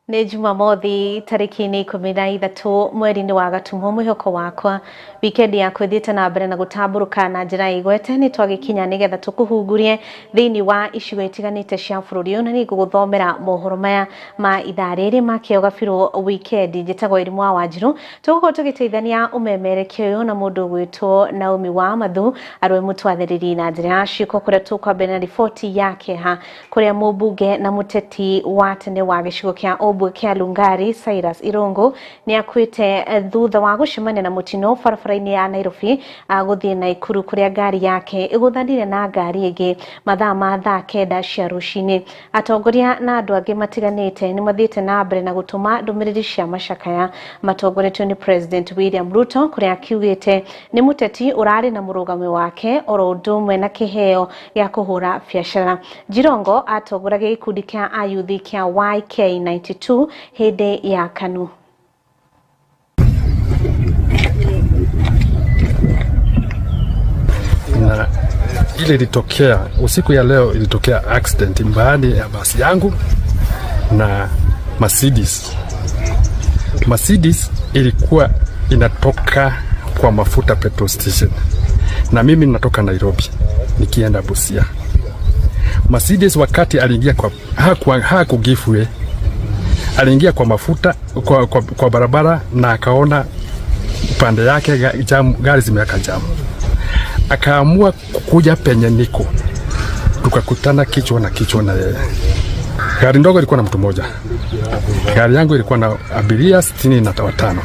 Nĩ Jumamothi tarĩki-inĩ 13 mweri-inĩ wa Gatumu mwĩhoko wakwa wikendi ya kwĩthiĩte na mbere na gũtambũrũka na njĩra igwete nĩ twagĩkinya nĩgetha tũkũhungurie thĩinĩ wa icigo itiganĩte cia bũrũri ũyũ na nĩ ngũgũthomera mohoro maya ma ithaa rĩrĩ ma kĩo gabirũ wikendi. Njĩtagwo Irimũ wa Wanjiru, tũgũkorwo tũgĩteithania ũmemerekia ũyũ na mũndũ ũgwĩtwo Naomi wa Mathu arĩ mũtwathĩrĩri na njĩra ya ciĩko, kũrĩa tũkwambia na riboti yake kũrĩa mũmbunge na mũteti wa tene wa gĩcigo kĩa Obwe kĩa Lungari Cyrus Irungu nĩ akuĩte thutha wa gũcemania na mũtino barabara-inĩ ya Nairobi gũthiĩ Naikuru, kũrĩa ngari yake ĩgũthanire na ngari ĩngĩ mathaa ma thaa 9 cia rũcinĩ. Atongoria na andũ angĩ matiganĩte nĩ mathiĩte na mbere na gũtũma ndũmĩrĩri cia macakaya matongoretio nĩ President William Ruto, kũrĩa akiugĩte nĩ mũteti ũrarĩ na mũrũgamo wake oro ũndũ ũmwe na kĩheo gĩa kũhũra biacara. Jirongo atongoragia gĩkundi kĩa ayuthi kĩa YK92 hĩndĩ ya KANU. Na ile ilitokea usiku ya leo, ilitokea accident mbali ya basi yangu na Mercedes. Mercedes ilikuwa inatoka kwa mafuta petrol station na mimi natoka Nairobi nikienda Busia. Mercedes wakati aliingia kwa hakugifwe, aliingia kwa mafuta kwa barabara na akaona upande yake gari zimeweka jamu, akaamua kuja penye niko, tukakutana kichwa na kichwa na yeye. Gari ndogo ilikuwa na mtu mmoja, gari yangu ilikuwa na abiria 65.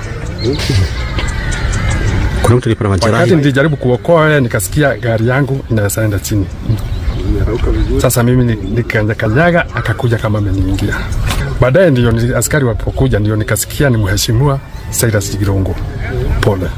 Kuna mtu alipata majeraha. Wakati nilijaribu kuokoa nikasikia gari yangu inaenda chini. Sasa mimi nikanyaga, akakuja kama ameniingia. Baadaye ndio askari walipokuja ndio nikasikia ni mheshimiwa Cyrus Irungu. Pole.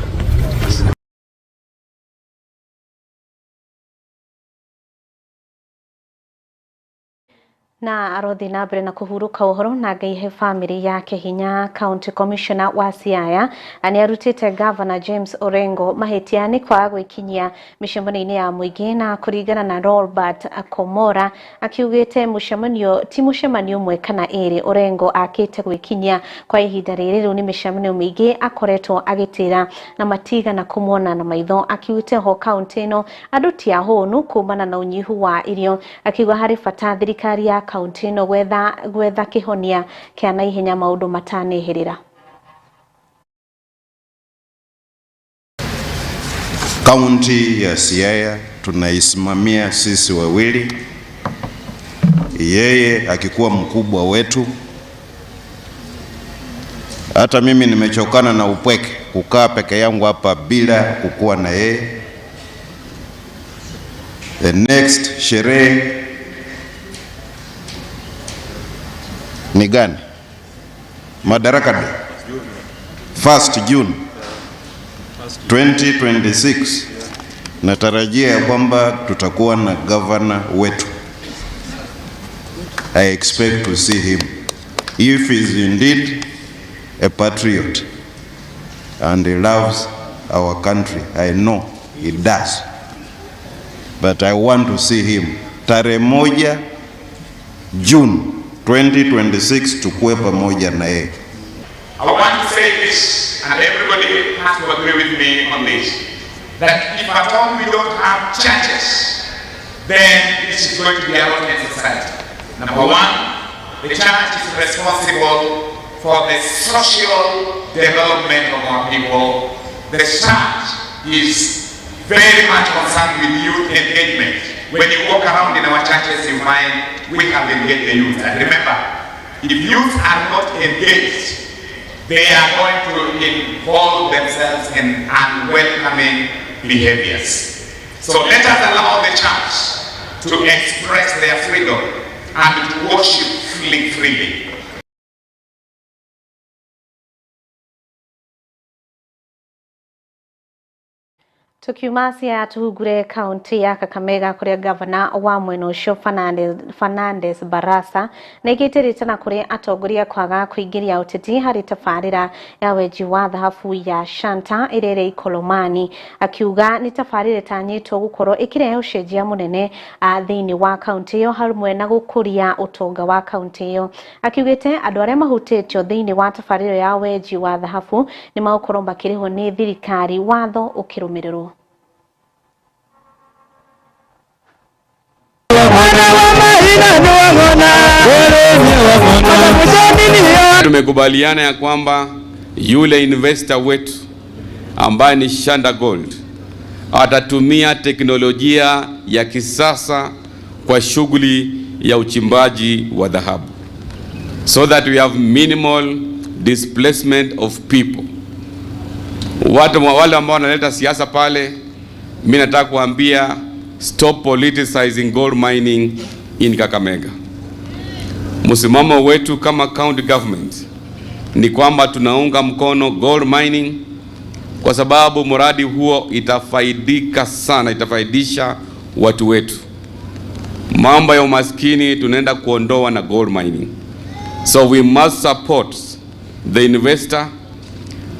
Na arothi na mbere na kuhuruka uhoro na ngaihe family yake hinya. County Commissioner wa Siaya ani arutite Governor James Orengo mahetia ni kwa gwikinyia micemania-inĩ ya mũingĩ, na kũringana na Robert Akomora akiugĩte mũcemanio ti mũcemanio ũmwe kana ĩrĩ Orengo akĩte gwikinyia kwa ihinda rĩrĩ. Rĩu nĩ mĩcemanio mĩingĩ akoretwo agĩtĩra na matiga na kũmuona na maitho. Akiugĩte ho kaunti ĩno andũ ti ahũnu kumana na ũnyihu wa irio, akiuga harĩ bata thirikari ya kaunti ĩno gwetha kĩhonia kĩa naihenya maũndũ matanĩhĩrĩra. Kaunti ya Siaya tunaisimamia sisi wawili, yeye akikuwa mkubwa wetu. Hata mimi nimechokana na upweke kukaa peke yangu hapa bila kukuwa na yeye. The next sherehe ni gani? Madaraka Day, 1st June 2026. Natarajia ya kwamba tutakuwa na governor wetu. I expect to see him. If he is indeed a patriot and he loves our country, I know he does, but I want to see him tarehe 1 June 2026 tukue pamoja na yeye. I want to say this, and everybody has to agree with me on this, that if at all we don't have churches, then this is going to be a rotten society. Number one, the church is responsible for the social development of our people. The church is very much concerned with youth engagement. When you walk around in our churches, you find we have engaged the youth. And remember, if youth are not engaged, they are going to involve themselves in unwelcoming behaviors. So let us allow the church to express their freedom and to worship freely. Tukiumasia tuhugure kaunti ya Kakamega kuria gavana wa mwena ucio Fernandes Barasa negeterete na kuria atongoria kwaga kuingiria uteti hari tafarira ya weji wa thahabu ya Shanta irere Ikolomani akiuga ni tafarira tanyitwo gukorwo ikirehe ucenjia munene thiini wa kaunti yo harumwe na gukuria utonga wa kaunti yo akiugite andu aria mahutitio thiini wa tafarira ya weji wa thahabu ni maukorwo bakiriho ni thirikari watho ukirumirirwo. Tumekubaliana ya kwamba yule investor wetu ambaye ni Shanda Gold atatumia teknolojia ya kisasa kwa shughuli ya uchimbaji wa dhahabu, so that we have minimal displacement of people. Wale ambao wanaleta siasa pale, mimi nataka kuambia stop politicizing gold mining in Kakamega. Msimamo wetu kama county government ni kwamba tunaunga mkono gold mining kwa sababu mradi huo itafaidika sana, itafaidisha watu wetu. Mambo ya umaskini tunaenda kuondoa na gold mining. So we must support the investor,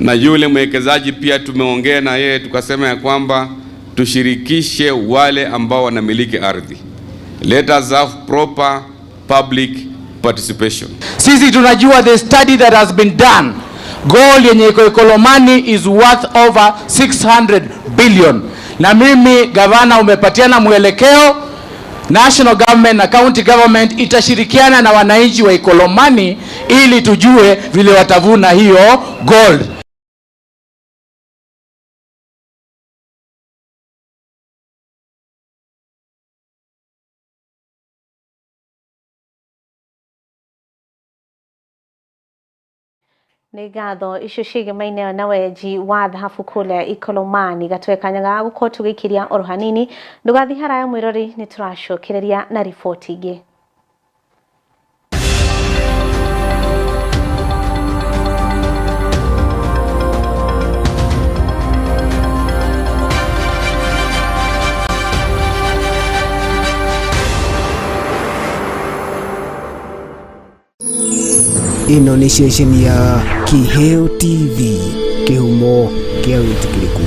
na yule mwekezaji pia tumeongea na yeye tukasema ya kwamba tushirikishe wale ambao wanamiliki ardhi. Let us have proper public participation. Sisi tunajua the study that has been done, gold yenye iko Ikolomani is worth over 600 billion. Na mimi gavana umepatiana mwelekeo, national government na county government itashirikiana na wananchi wa Ikolomani ili tujue vile watavuna hiyo gold. Nĩ ngatho icio ciĩgĩmaine na weji wa thahabu kũrĩa Ikolomani gatwekanyaga gũkorwo tũgĩkiria oro hanini. Ndũgathiĩ haraya mwĩrori, nĩ tũracokereria na riboti ingĩ. Ino ni ceceni ya Kiheo TV, kihumo kia witikiriku.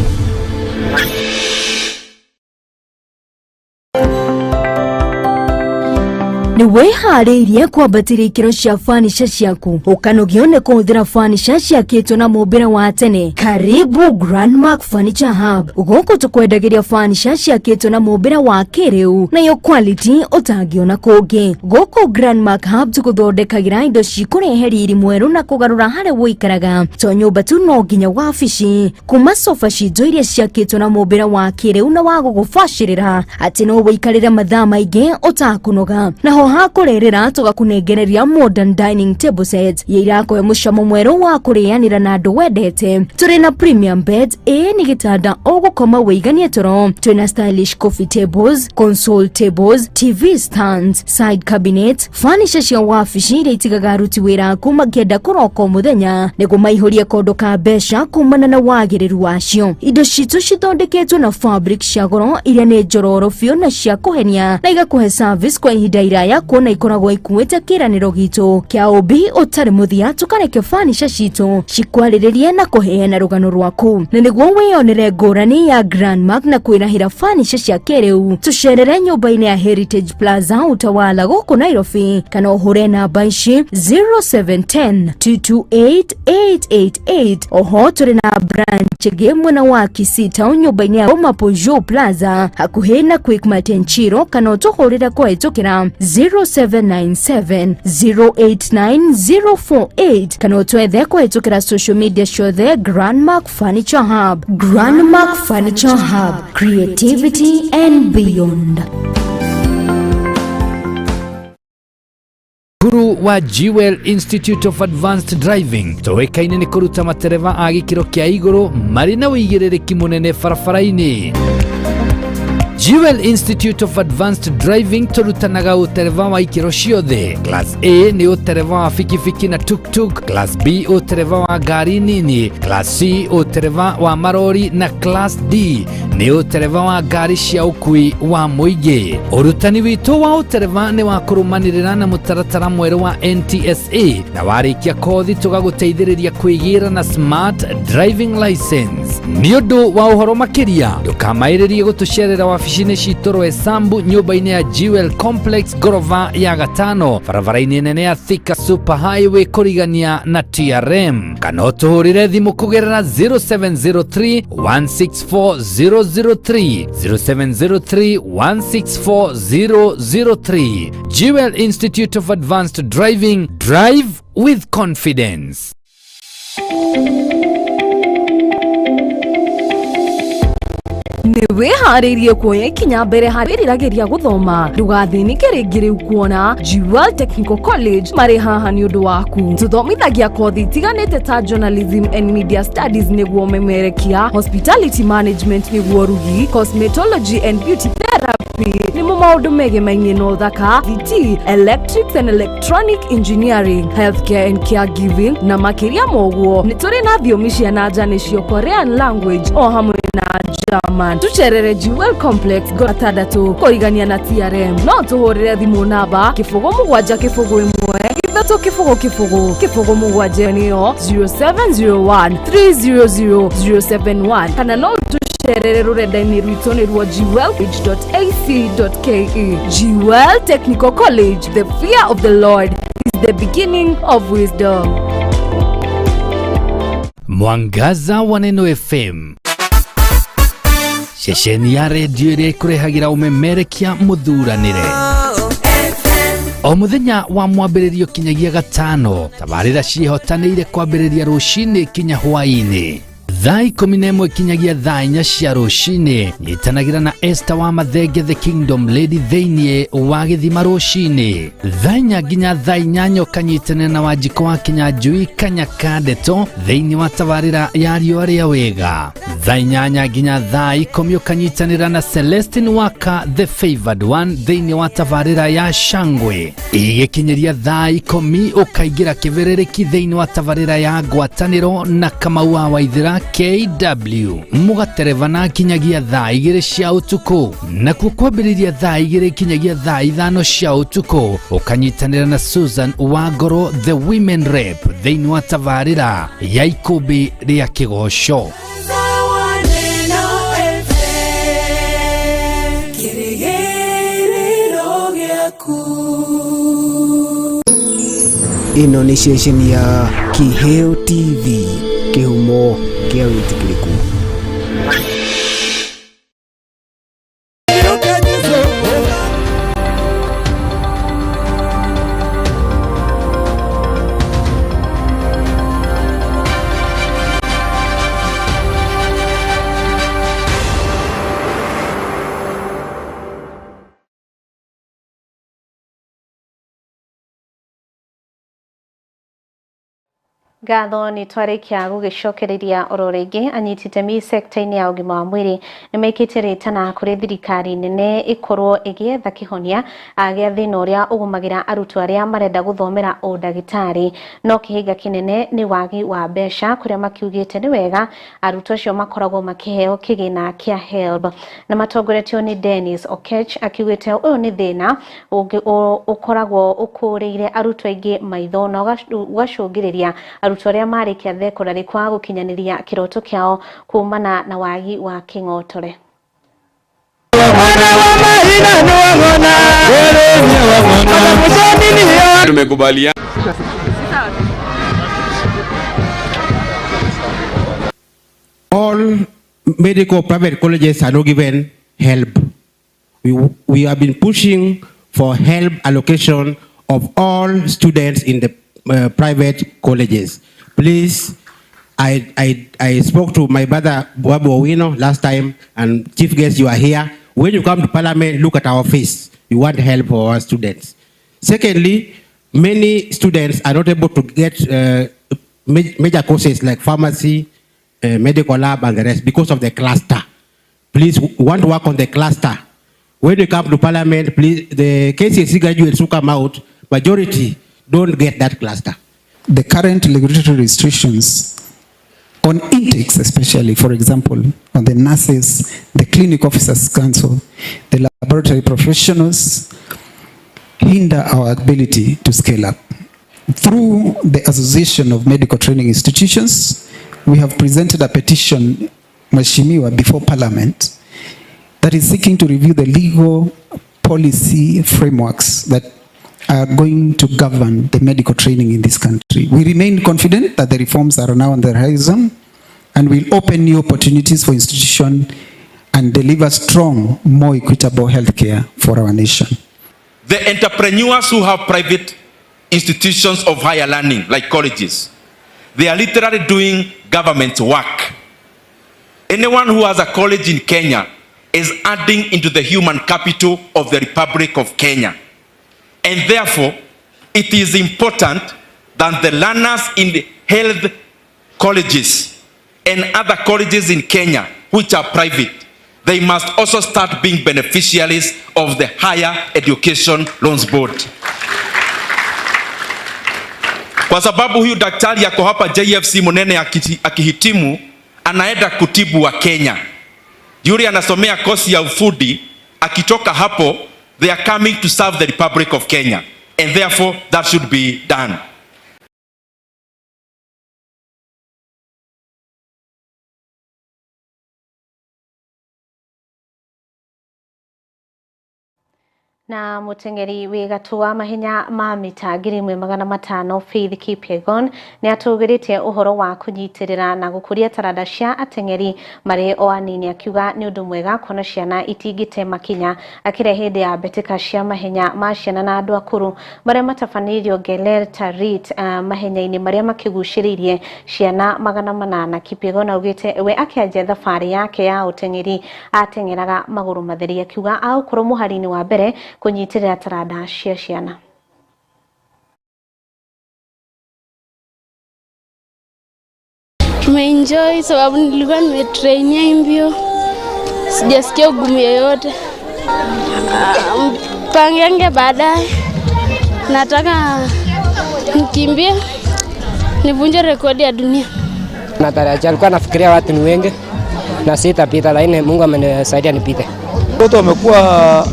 Ni wehariirie kwambatĩria ikĩro cia fanisha ciaku ũkanogione kũhũthĩra fanisha ciakĩtwo na mũmbĩre wa tene. Karibu Grandmark Furniture Hub, gũkũ tũkwendagĩria fanisha ciakĩtwo na mũmbĩre wa kĩrĩu na yo quality ũtangĩona kũngĩ. Gũkũ Grandmark Hub tũgũthondekagĩra indo cikũrehe riri mwerũ na kũgarũra harĩa wĩikaraga, to nyũmba tu no nginya wabici. Kuma sofa ciitũ iria ciakĩtwo na mũmbĩre wa kĩrĩu na wa gũgũbacĩrĩra atĩ no wĩikarĩre mathaa maingĩ ũtakũnoga. Naho hakurerera tugakunengereria modern dining table sets irakoe mucamo mweru wa kurianira na andu wendete. Turi na premium beds, ni gitanda ogukoma weiganie toro. Tuna stylish coffee tables, console tables, TV stands, side cabinet, furniture cia wabici iria itigaga aruti wira kuma kenda kuroko muthenya niguo maihurie kondo ka mbeca kumana na wagiriru wacio. Indo citu cithondeketwo na fabric cia goro iria ni njororo biũ na cia kuhenia na igakuhe service kwa ihinda iraya kuona ikoragwo ikuĩte kĩranĩro gitu kia ũmbi ũtarĩ mũthia. Tũkareke fanisha citũ cikwarĩrĩrie na kũheana rũgano rwaku, na nĩguo wĩyonere ngũrani ya Grandmark na kwĩrahĩra fanisha cia kĩrĩu. Tũcerere nyũmba-inĩ ya Heritage Plaza Utawala gũkũ Nairobi, kana ũhũre namba ici 0710 228 oho tũrĩ na branch ĩngĩ mwena wa Kisii Town nyũmba-inĩ ya Mapojo Plaza hakuhĩ na Quickmart Nchiro, kana ũtũhũrĩre kũhĩtũkĩra 0797 089048 kana ũtwethe kũhĩtũkĩra social media ciothe Grandmark Furniture Hub. Grandmark Furniture Hub, creativity and beyond. Guru wa Jewel Institute of Advanced Driving toekaine ni kuruta matereva a gikiro kia iguru mari na uigirĩrĩki munene barabara-inĩ. Jewel Institute of Advanced Driving turutanaga utereva wa ikiro ciothe. Class A ni utereva wa fikifiki na tuk-tuk, Class B utereva wa gari nini, Class C utereva wa marori na Class D ni utereva wa gari cia ukui wa muingi. Urutani witu wa utereva ni wa kurumanirira na mutaratara mweru wa NTSA na warikia kothi tugaguteithiriria kwigira na smart driving license. Ni undu wa uhoro makiria ndukamairirie gutucerera wabici-ini citu Rwesambu nyumba-ini ya Jewel Complex gorofa ya gatano barabara-ini nene ya Thika Super Highway kurigania na TRM, kana utuhurire thimu kugerera 0703 164 003 0703 164 003. Jewel Institute of Advanced Driving, drive with confidence. Niwe haririe kuoya ikinya mbere harirageria guthoma ndugathinike ringi riu kuona Jewel Technical College mari haha ni undu waku. Tuthomithagia kothi itiganite ta journalism and media studies niguo memerekia, hospitality management niguo rugi, cosmetology and beauty therapy nimo maundu megemaine na uthaka, VT, electrics and electronic engineering, healthcare and caregiving na makiria moguo. Nituri na thiomi cia nanja nicio Korean language o hamwe na German. Tucherere Jewel Complex Gatandatu kurigania na TRM. No tuhurire thimu namba 0713 niyo 0701 300 071 kana no tucherere rurenda-ini rwitu ni rwa jewel.ac.ke. Jewel Technical College, the fear of the Lord is the beginning of wisdom. Mwangaza wa Neno FM, shesheni ya redio iria ikurehagira umemerekia muthuranire o muthenya wa mwambiririo kinyagia gatano. Tabarira cihotanire kwambiriria rucini kinya hwaini thaa 11 kinyagia thaa 4 cia rucini. Nyitanagira na Esther wa Mathenge the Kingdom Lady theinie wa Githima rucini thaa 4 nginya thaa 8 kanyitane na Wanjiko wa Kinyanjui Kanyaka Ndeto theinie wa tabarira ya riũa rĩa wega. Thaa 8 nginya thaa 10 kanyitanira na Celestine Waka the Favored One theinie wa tabarira ya Shangwe. Igikinyiria thaa 10 ukaingira kiberereki theinie wa tabarira ya Ngwatanĩro na Kamau wa Waithira KW. Mugatereva na kinyagia thaa 2 cia utuku na kwambĩrĩria thaa 2 kinyagia thaa 5 cia utuku ukanyitanira na Susan Wangoro the Women Rep theinie wa tabarira ya Ikumbi rĩa Kĩgoco. Ino ni ceceni ya Kiheo TV, kihumo kia witikiriku. Gatho ni twarikia gugicokereria ororingi anyitite mi sector-ini ya ugima wa mwiri ni maikite ritana kuri thirikari nene ikorwo igietha kihonia agia thina uria ugumagira arutwo aria marenda guthomera udagitari no kihinga kinene ni wagi wa besha kuria makiugite ni wega arutwo acio makoragwo makiheo kigina kia HELB na matongoretio ni Dennis Okech akiugite uyu ni thina ukoragwo ukuriire arutwo aingi maitho na ugacungiriria arutwo aria marikia thekondarĩ kwa gukinyaniria kiroto kiao kumana na wagi wa king'otore. Tumekubaliana all medical private colleges are not given HELB. We have been pushing for HELB allocation of all students in the private colleges. Please, I spoke to my brother Boabu Owino last time, and chief guest, you are here. When you come to Parliament, look at our face. We want help for our students. Secondly, many students are not able to get major courses like pharmacy, medical lab, and the rest because of the cluster. Please, we want to work on the cluster when we come to parliament, please, the KCSE graduates who come out, majority don't get that cluster. The current regulatory restrictions on intakes, especially, for example, on the nurses, the clinic officers council, the laboratory professionals, hinder our ability to scale up. Through the Association of Medical Training Institutions, we have presented a petition, Mheshimiwa, before Parliament that is seeking to review the legal policy frameworks that are going to govern the medical training in this country. We remain confident that the reforms are now on the horizon and will open new opportunities for institutions and deliver strong, more equitable healthcare for our nation. The entrepreneurs who have private institutions of higher learning, like colleges, they are literally doing government work. Anyone who has a college in Kenya is adding into the human capital of the Republic of Kenya. And therefore, it is important that the learners in the health colleges and other colleges in Kenya, which are private, they must also start being beneficiaries of the Higher Education Loans Board. Kwa sababu huyu daktari yako hapa JFC Munene akihitimu, anaenda kutibu wa Kenya. Yule anasomea kosi ya ufundi, akitoka hapo, they are coming to serve the Republic of Kenya. And therefore, that should be done. Na mutengeri wigatu wa mahenya ma mita 1500 Faith Kipyegon ni atugiritie uhoro wa kunyitirira na gukuria taranda cia atengeri mari o anini akiuga ni undu mwega kona ciana itingite makinya akire hindi ya betika cia mahenya ma ciana na andu akuru maria matafanirio Geler Tarit mahenya-ini maria makiguciririe ciana 800. Kipyegon augite we akianjia thabari yake ya utengeri atengeraga maguru matheri akiuga au kuro muharini wa mbere kunyitirira taranda cia ciana. Tumeenjoy sababu nilikuwa nimetrainia mbio, sijasikia ugumu yoyote. Mpango yangu baadaye nataka nikimbie nivunje rekodi ya dunia. Natarajia alikuwa nafikiria watu ni wengi na sitapita, lakini Mungu amenisaidia nipite. Watu wamekuwa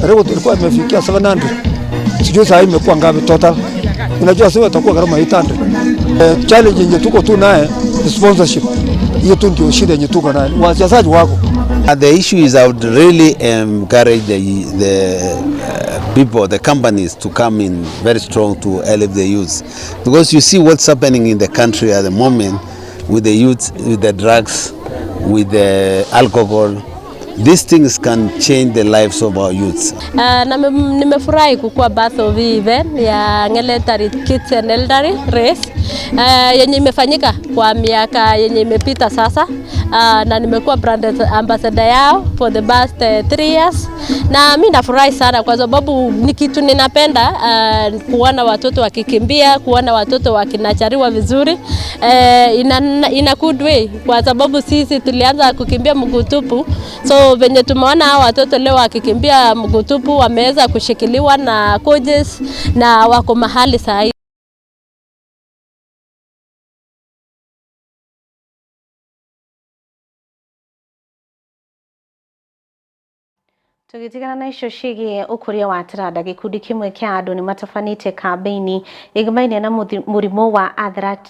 rekodi ilikuwa imefikia 700. Sijui sasa imekuwa ngapi total. Unajua sasa itakuwa kama 800. Challenge yenye tuko tu naye sponsorship. Hiyo tu ndio shida yenye tuko nayo. Wachezaji wako. The issue is I would really encourage the people, the companies to come in very strong to help the youth. Because you see what's happening in the country at the moment with the youth, with the drugs, with the alcohol. These things can change the lives of our youths. Nimefurahi kukua birth of event ya Geler Tarit Kids and Elderly Race yenye imefanyika kwa miaka yenye imepita sasa, na nimekuwa brand ambassador yao for the past 3 years, na mimi nafurahi sana kwa sababu ni kitu ninapenda, kuona watoto wakikimbia, kuona watoto wakinachariwa vizuri, ina good way kwa sababu sisi tulianza kukimbia mguu tupu, so venye tumeona hao watoto leo wakikimbia mguu tupu wameweza kushikiliwa na coaches na wako mahali sahihi. Tugitigana na icio cigie ukuria wa taranda, gikundi kimwe kia andu ni matafanite kambeini igmaine na murimo wa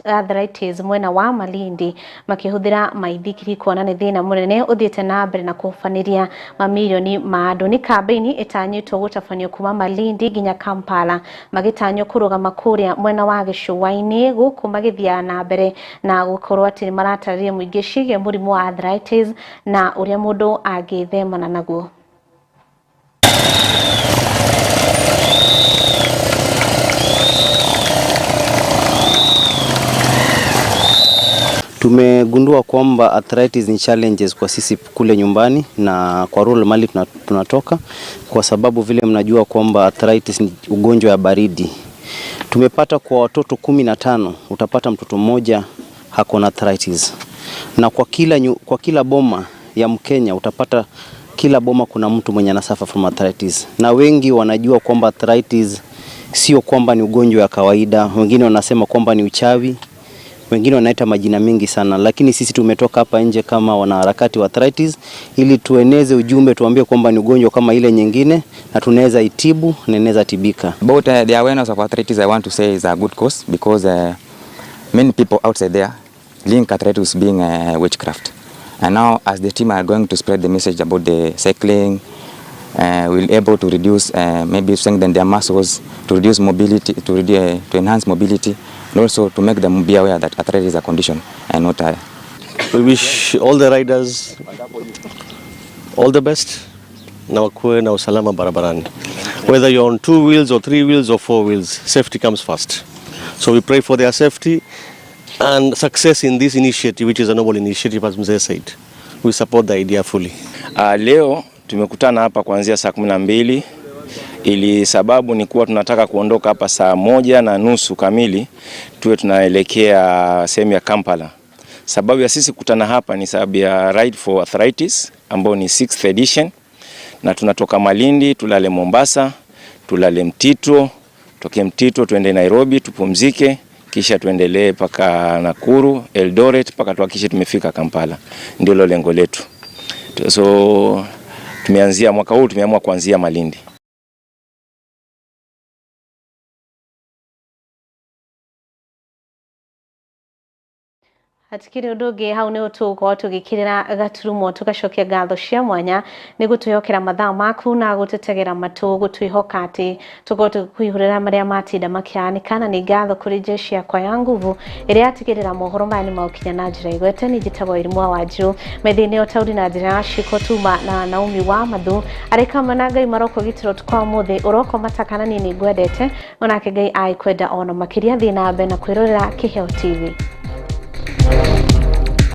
arthritis mwena wa Malindi, makihuthira maithikiri kuona ni thina munene uthiete na mbere na kufaniria mamilioni ma andu. Ni kambeini itanyitwo gutafanio kuma Malindi nginya Kampala, magitanyo kurugama kuria mwena wa Gicuwaini guku magithia na mbere na gukorwo ati maratariria muingi cigie murimo wa arthritis na uria mundu angithemana naguo. Tumegundua kwamba arthritis ni challenges kwa sisi kule nyumbani na kwa rural mali tunatoka, kwa sababu vile mnajua kwamba arthritis ni ugonjwa ya baridi. Tumepata kwa watoto 15 utapata mtoto mmoja hako na arthritis, na kwa kila boma ya Mkenya utapata kila boma kuna mtu mwenye anasafa from arthritis, na wengi wanajua kwamba arthritis sio kwamba ni ugonjwa wa kawaida. Wengine wanasema kwamba ni uchawi, wengine wanaita majina mengi sana, lakini sisi tumetoka hapa nje kama wanaharakati wa arthritis ili tueneze ujumbe, tuambie kwamba ni ugonjwa kama ile nyingine na tunaweza itibu na inaweza tibika. About the awareness of arthritis, I want to say is a good cause because many people outside there link arthritis being witchcraft. And now as the team are going to spread the message about the cycling, we'll able to reduce, maybe strengthen their muscles, to reduce mobility, to enhance mobility, and also to make them be aware that arthritis is a condition and not a... We wish all the riders all the best na wakuwe na usalama barabarani. Whether you're on 2 wheels or 3 wheels or 4 wheels, safety comes first. So we pray for their safety and success in this initiative, which is a noble initiative, as Mzee said. We support the idea fully. Leo tumekutana hapa kuanzia saa 12 ili sababu ni kuwa tunataka kuondoka hapa saa 1:30 kamili tuwe tunaelekea sehemu ya Kampala. Sababu ya sisi kukutana hapa ni sababu ya Ride for Arthritis ambao ni 6th edition, na tunatoka Malindi tulale Mombasa, tulale Mtito, toke Mtito tuende Nairobi tupumzike, kisha tuendelee paka Nakuru, Eldoret paka tuhakikishe tumefika Kampala. Ndio lengo letu. So tumeanzia mwaka huu, tumeamua kuanzia Malindi. Hatikiri udoge hau ne utuko tugikirira gaturumo tugacokia ngatho cia mwanya ni gutuyokera mathaa maku na gutetegera matu gutwihoka ati tugote kuihurira maria matinda makianikana ni ngatho kuri jeshi yakwa ya nguvu iria atigirira mohoro mani maukinya na njira igwete ni jitabo Irimwa Wanjiru methini otauri na njira Shiko Tuma na Naomi wa Mathu arika mananga maroko gitiro tukwa muthe uroko matakana nini gwendete onake Ngai ai kwenda ona makiria thina mbe na kwirorera Kiheo TV.